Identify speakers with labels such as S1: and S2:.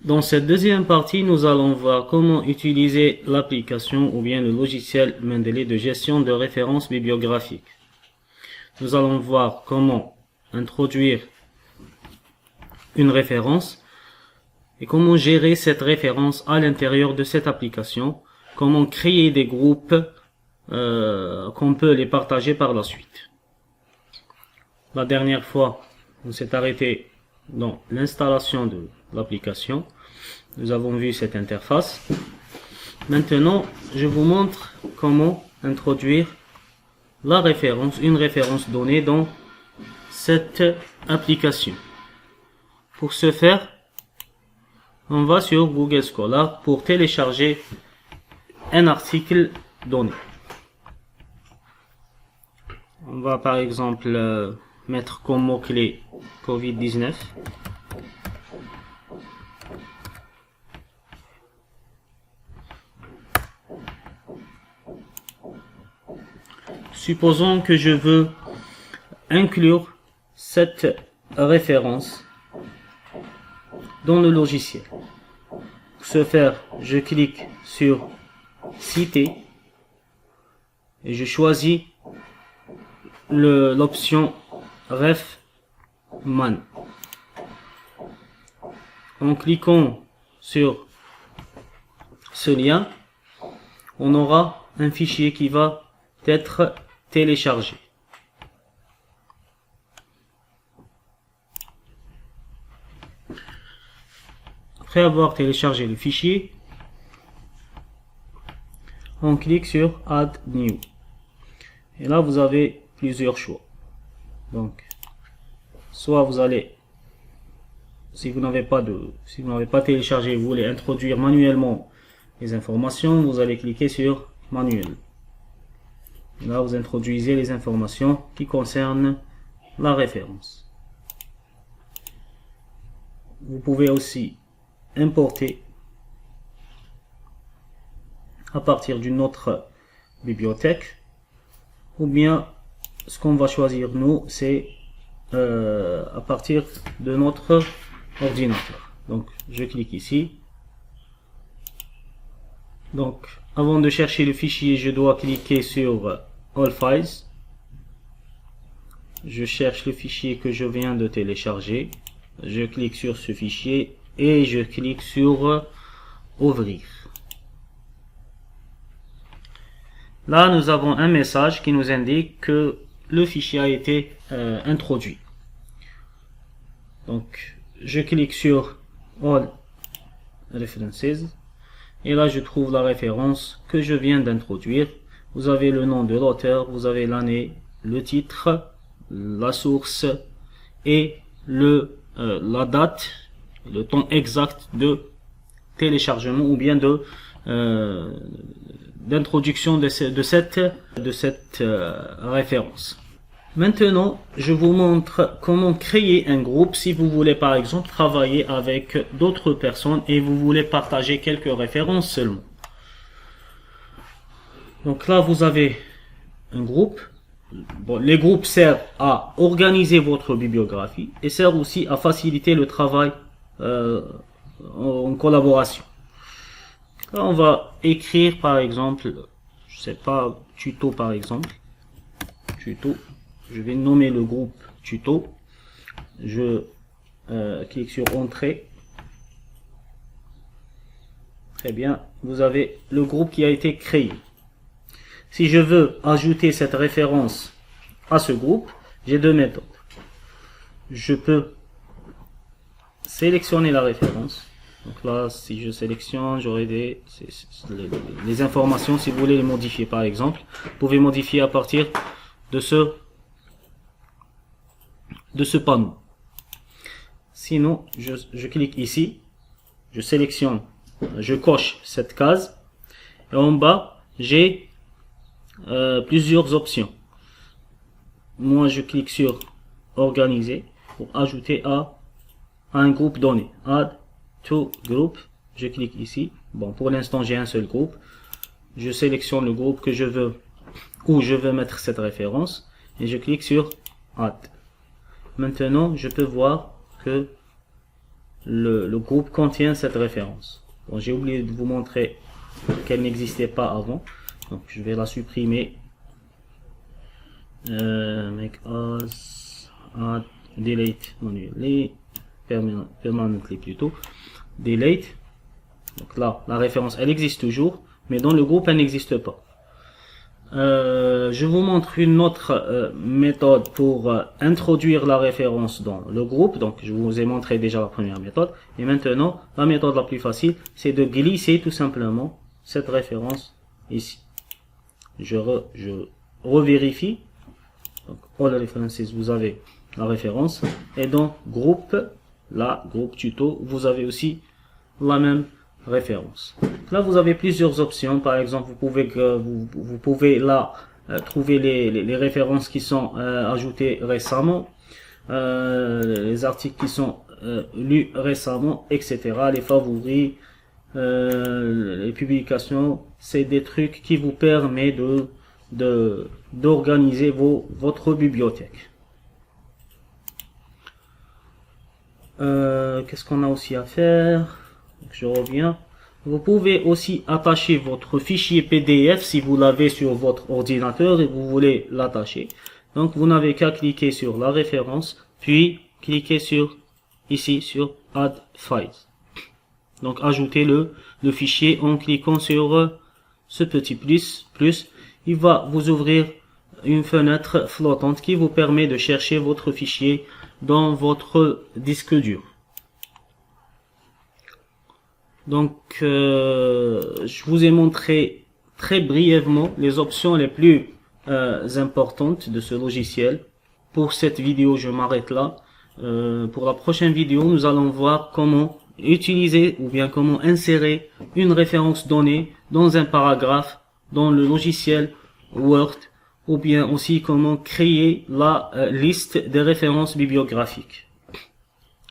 S1: Dans cette deuxième partie, nous allons voir comment utiliser l'application ou bien le logiciel Mendeley de gestion de références bibliographiques. Nous allons voir comment introduire une référence et comment gérer cette référence à l'intérieur de cette application, comment créer des groupes qu'on peut les partager par la suite. La dernière fois, on s'est arrêté dans l'installation de l'application. Nous avons vu cette interface. Maintenant, je vous montre comment introduire la référence, une référence donnée dans cette application. Pour ce faire, on va sur Google Scholar pour télécharger un article donné. On va par exemple mettre comme mot-clé Covid-19. Supposons que je veux inclure cette référence dans le logiciel. Pour ce faire, je clique sur Citer et je choisis l'option RefMan. En cliquant sur ce lien, on aura un fichier qui va être téléchargé. Après avoir téléchargé le fichier, on clique sur Add New. Et là, vous avez plusieurs choix. Donc, soit vous allez, si vous n'avez pas téléchargé, vous voulez introduire manuellement les informations, vous allez cliquer sur Manuel. Et là, vous introduisez les informations qui concernent la référence. Vous pouvez aussi importer à partir d'une autre bibliothèque, ou bien ce qu'on va choisir nous, c'est à partir de notre ordinateur. Donc je clique ici. Donc avant de chercher le fichier, je dois cliquer sur All Files. Je cherche le fichier que je viens de télécharger. Je clique sur ce fichier et je clique sur Ouvrir. Là, nous avons un message qui nous indique que le fichier a été introduit. Donc, je clique sur All References et là, je trouve la référence que je viens d'introduire. Vous avez le nom de l'auteur, vous avez l'année, le titre, la source et la date, le temps exact de téléchargement ou bien d'introduction de cette référence. Maintenant, je vous montre comment créer un groupe si vous voulez par exemple travailler avec d'autres personnes et vous voulez partager quelques références seulement. Donc là, vous avez un groupe. Bon, les groupes servent à organiser votre bibliographie et servent aussi à faciliter le travail en collaboration. Là, on va écrire par exemple, je sais pas, tuto par exemple. Tuto. Je vais nommer le groupe tuto. Je clique sur Entrée. Très bien. Vous avez le groupe qui a été créé. Si je veux ajouter cette référence à ce groupe, j'ai deux méthodes. Je peux sélectionner la référence. Donc là, si je sélectionne, j'aurai les informations. Si vous voulez les modifier par exemple, vous pouvez modifier à partir de ce panneau. Sinon, je clique ici, je sélectionne, je coche cette case et en bas, j'ai plusieurs options. Moi, je clique sur Organiser pour ajouter à un groupe donné. Add to group. Je clique ici. Bon, pour l'instant, j'ai un seul groupe. Je sélectionne le groupe que je veux, où je veux mettre cette référence et je clique sur Add. Maintenant, je peux voir que le groupe contient cette référence. Bon, j'ai oublié de vous montrer qu'elle n'existait pas avant, donc je vais la supprimer. Make us add delete manually, permanently plutôt, delete. Donc là, la référence elle existe toujours, mais dans le groupe elle n'existe pas. Je vous montre une autre méthode pour introduire la référence dans le groupe. Donc je vous ai montré déjà la première méthode, et maintenant la méthode la plus facile, c'est de glisser tout simplement cette référence ici. Je revérifie. Donc all references, vous avez la référence, et dans groupe, là, groupe tuto, vous avez aussi la même référence. Là, vous avez plusieurs options. Par exemple, vous pouvez là trouver les références qui sont ajoutées récemment, les articles qui sont lus récemment, etc. Les favoris, les publications. C'est des trucs qui vous permettent d'organiser votre bibliothèque. Qu'est-ce qu'on a aussi à faire? Je reviens. Vous pouvez aussi attacher votre fichier PDF si vous l'avez sur votre ordinateur et vous voulez l'attacher. Donc vous n'avez qu'à cliquer sur la référence, puis cliquer sur ici sur Add Files. Donc ajoutez le fichier en cliquant sur ce petit plus. Il va vous ouvrir une fenêtre flottante qui vous permet de chercher votre fichier dans votre disque dur. Donc, je vous ai montré très brièvement les options les plus importantes de ce logiciel. Pour cette vidéo, je m'arrête là. Pour la prochaine vidéo, nous allons voir comment utiliser ou bien comment insérer une référence donnée dans un paragraphe dans le logiciel Word, ou bien aussi comment créer la liste des références bibliographiques.